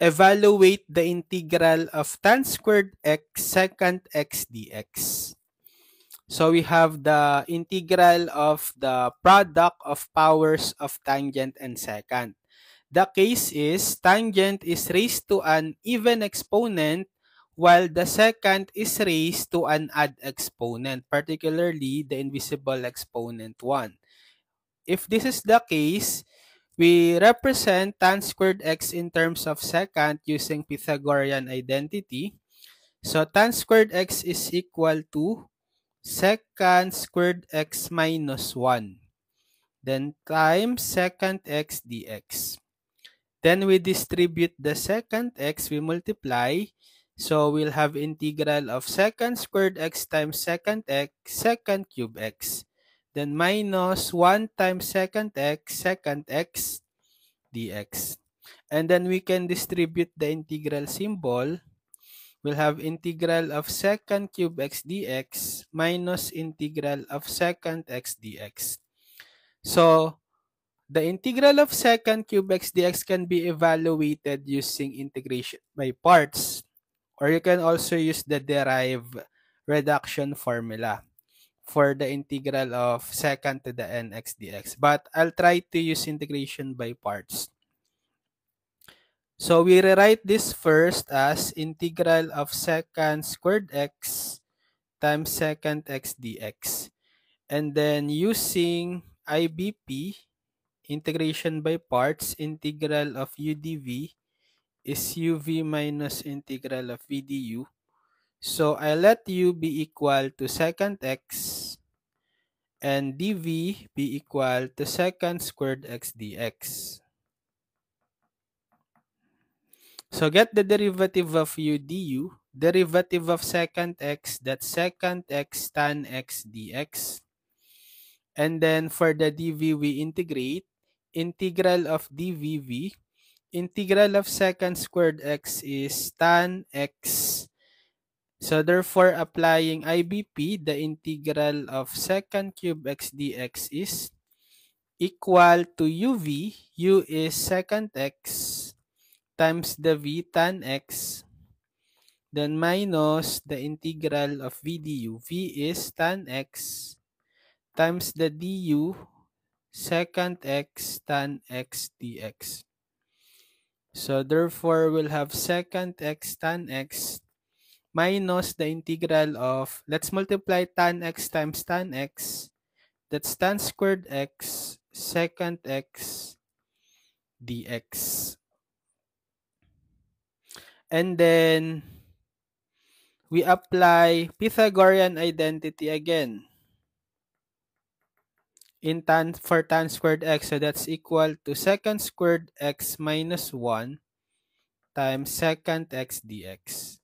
evaluate the integral of tan squared x secant x dx. So we have the integral of the product of powers of tangent and secant. The case is tangent is raised to an even exponent while the secant is raised to an odd exponent, particularly the invisible exponent 1. If this is the case, we represent tan squared x in terms of secant using Pythagorean identity. So tan squared x is equal to secant squared x minus 1. Then times secant x dx. Then we distribute the secant x, we multiply. So we'll have integral of secant squared x times secant x, secant cube x. Then minus 1 times secant x dx. And then we can distribute the integral symbol. We'll have integral of secant cube x dx minus integral of secant x dx. So the integral of secant cube x dx can be evaluated using integration by parts, or you can also use the derived reduction formula for the integral of secant to the n x dx. But I'll try to use integration by parts. So we rewrite this first as integral of secant squared x times secant x dx. And then using IBP, integration by parts, integral of u dv is uv minus integral of v du. So I let u be equal to secant x and dv be equal to secant squared x dx. So get the derivative of u du, derivative of secant x, that's secant x tan x dx. And then for the dv, we integrate integral of dvv. Integral of secant squared x is tan x. So therefore, applying IBP, the integral of secant cube x dx is equal to uv. U is secant x times the v tan x. Then minus the integral of v du. V is tan x times the du secant x tan x dx. So therefore, we'll have secant x tan x minus the integral of, let's multiply tan x times tan x. That's tan squared x secant x dx. And then we apply Pythagorean identity again in for tan squared x. So that's equal to secant squared x minus 1 times secant x dx.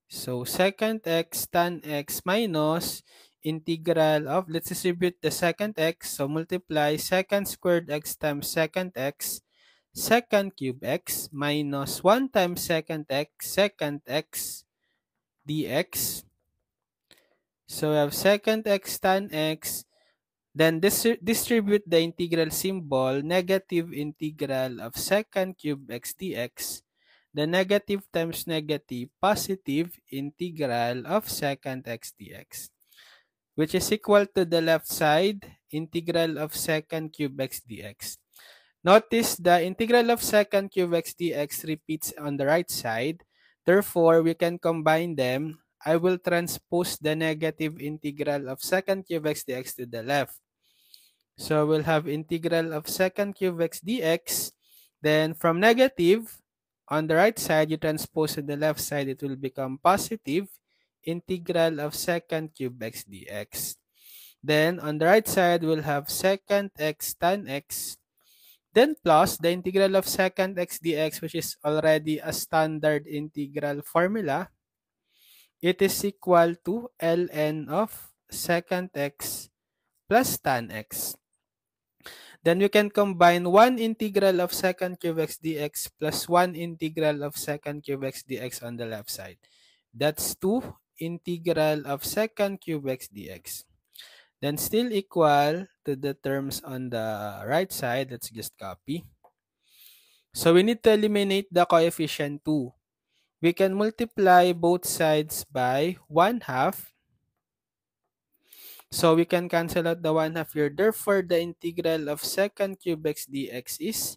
So secant x tan x minus integral of, let's distribute the secant x. So multiply secant squared x times secant x, secant cube x minus 1 times secant x dx. So we have secant x tan x. Then distribute the integral symbol, negative integral of secant cube x dx. The negative times negative, positive integral of secant x dx, which is equal to the left side, integral of secant cube x dx. Notice the integral of secant cube x dx repeats on the right side. Therefore, we can combine them. I will transpose the negative integral of secant cube x dx to the left. So we'll have integral of secant cube x dx. Then from negative, on the right side, you transpose to the left side, it will become positive integral of secant cube x dx. Then on the right side, we'll have secant x tan x. Then plus the integral of secant x dx, which is already a standard integral formula. It is equal to ln of secant x plus tan x. Then we can combine 1 integral of secant cube x dx plus 1 integral of secant cube x dx on the left side. That's 2 integral of secant cube x dx. Then still equal to the terms on the right side. Let's just copy. So we need to eliminate the coefficient 2. We can multiply both sides by 1/2. So we can cancel out the 1/2 here. Therefore, the integral of secant cube x dx is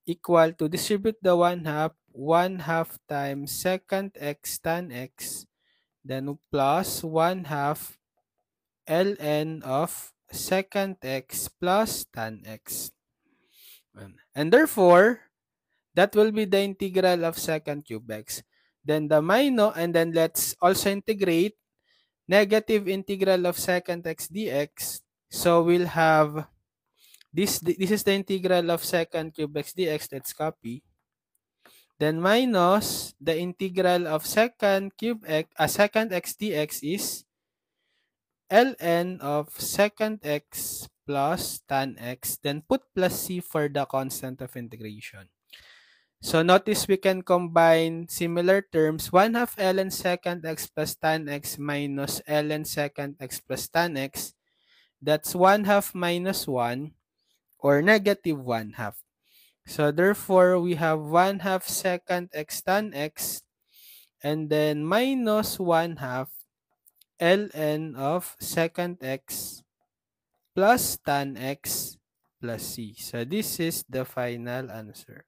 equal to distribute the 1/2 times secant x tan x, then plus 1/2 ln of secant x plus tan x. And therefore, that will be the integral of secant cube x. Then the minus, and then let's also integrate negative integral of secant x dx. So we'll have this is the integral of secant cube x dx. Let's copy. Then minus the integral of secant x dx is ln of secant x plus tan x. Then put plus c for the constant of integration. So notice we can combine similar terms. 1/2 ln secant x plus tan x minus ln secant x plus tan x. That's 1/2 minus 1 or negative 1/2. So therefore, we have 1/2 secant x tan x and then minus 1/2 ln of secant x plus tan x plus c. So this is the final answer.